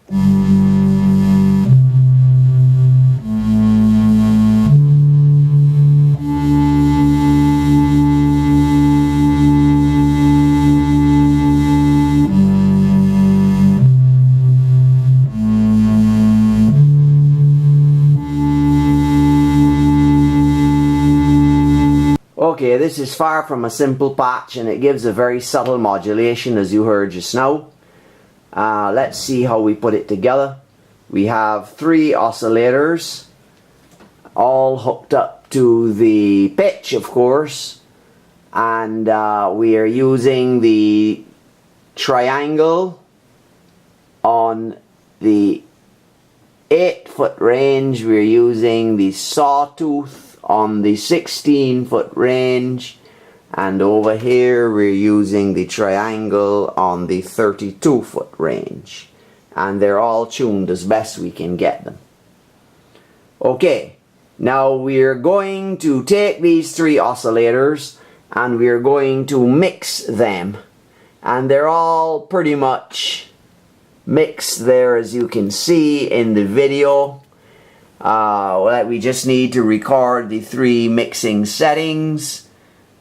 Okay, this is far from a simple patch, and it gives a very subtle modulation, as you heard just now. Let's see how we put it together. We have 3 oscillators, all hooked up to the pitch, of course, and we are using the triangle on the 8-foot range. We're using the sawtooth on the 16-foot range, and over here we're using the triangle on the 32-foot range, and they're all tuned as best we can get them. Okay, now we're going to take these 3 oscillators and we're going to mix them, and they're all pretty much mixed there, as you can see in the video. We just need to record the 3 mixing settings.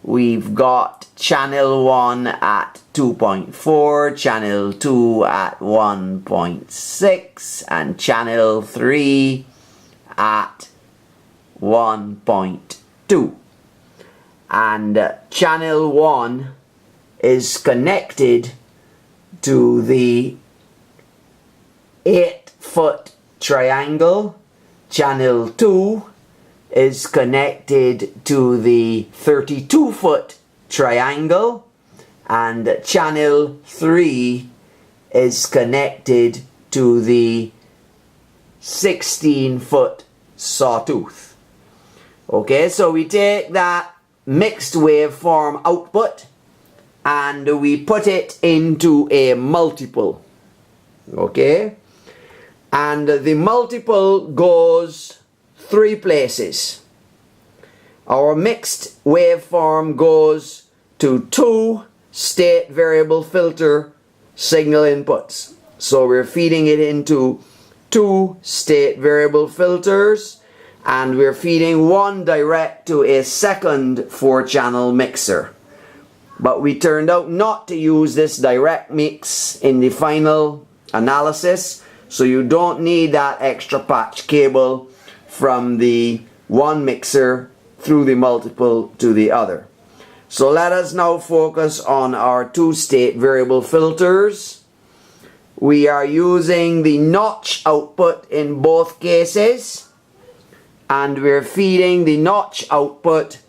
We've got channel 1 at 2.4, channel 2 at 1.6, and channel 3 at 1.2. And channel 1 is connected to the 8-foot triangle. Channel 2 is connected to the 32-foot triangle, and channel 3 is connected to the 16-foot sawtooth. Okay, so we take that mixed waveform output and we put it into a multiple. Okay? And the multiple goes 3 places. Our mixed waveform goes to 2 state variable filter signal inputs. So we're feeding it into 2 state variable filters, and we're feeding 1 direct to a second 4-channel mixer. But we turned out not to use this direct mix in the final analysis, so you don't need that extra patch cable from the one mixer through the multiple to the other. So let us now focus on our 2 state variable filters. We are using the notch output in both cases, and we're feeding the notch output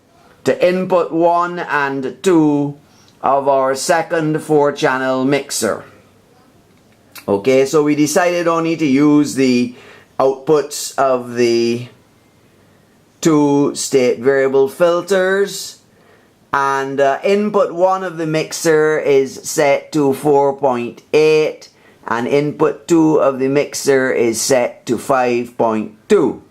to input 1 and 2 of our second 4-channel mixer. Okay, so we decided only to use the outputs of the 2 state variable filters, and input 1 of the mixer is set to 4.8 and input 2 of the mixer is set to 5.2.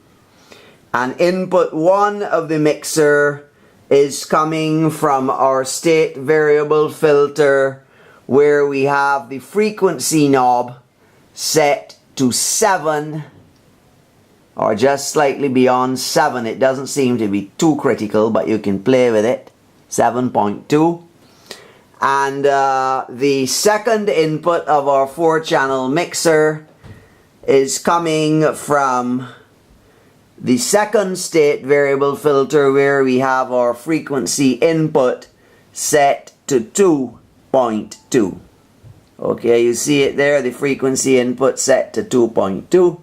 And input 1 of the mixer is coming from our state variable filter, where we have the frequency knob set to 7, or just slightly beyond 7. It doesn't seem to be too critical, but you can play with it. 7.2. And the second input of our 4-channel mixer is coming from the second state variable filter, where we have our frequency input set to 2.2. Okay, you see it there, the frequency input set to 2.2.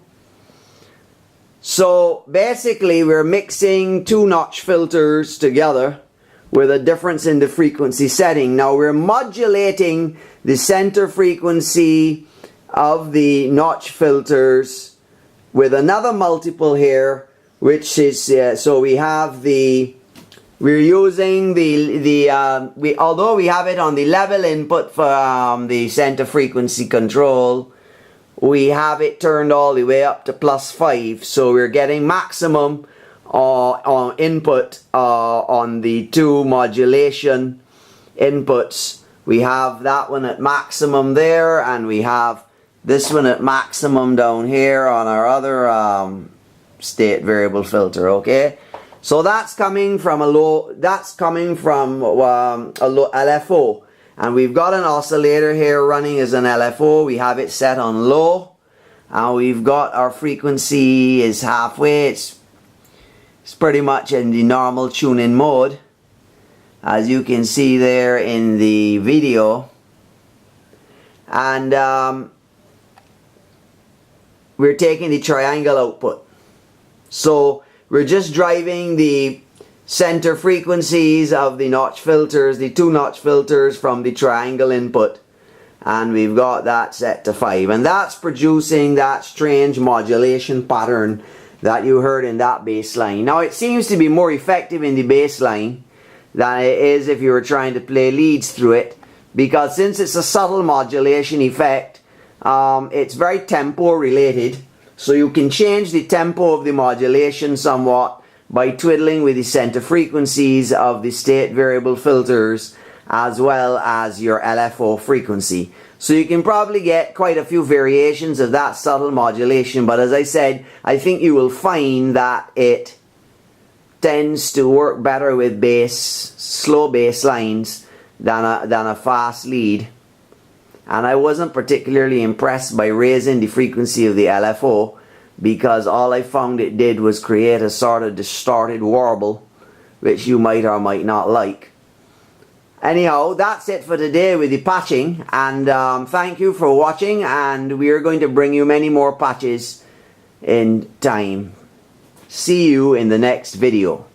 So basically we're mixing 2 notch filters together with a difference in the frequency setting. Now we're modulating the center frequency of the notch filters with another multiple here, which is so we have the we're using although we have it on the level input for the center frequency control, we have it turned all the way up to +5, so we're getting maximum on input on the 2 modulation inputs. We have that one at maximum there, and we have this one at maximum down here on our other state variable filter. Okay, so that's coming from a low, that's coming from a low LFO, and we've got an oscillator here running as an LFO. We have it set on low, and we've got our frequency is halfway. It's pretty much in the normal tuning mode, as you can see there in the video. And we're taking the triangle output. So we're just driving the center frequencies of the notch filters, the 2 notch filters, from the triangle input. And we've got that set to 5. And that's producing that strange modulation pattern that you heard in that bass line. Now it seems to be more effective in the bass line than it is if you were trying to play leads through it, because since it's a subtle modulation effect, it's very tempo related, so you can change the tempo of the modulation somewhat by twiddling with the center frequencies of the state variable filters as well as your LFO frequency. So you can probably get quite a few variations of that subtle modulation, but as I said, I think you will find that it tends to work better with slow bass lines than a fast lead. And I wasn't particularly impressed by raising the frequency of the LFO, because all I found it did was create a sort of distorted warble, which you might or might not like. Anyhow, that's it for today with the patching, and thank you for watching, and we are going to bring you many more patches in time. See you in the next video.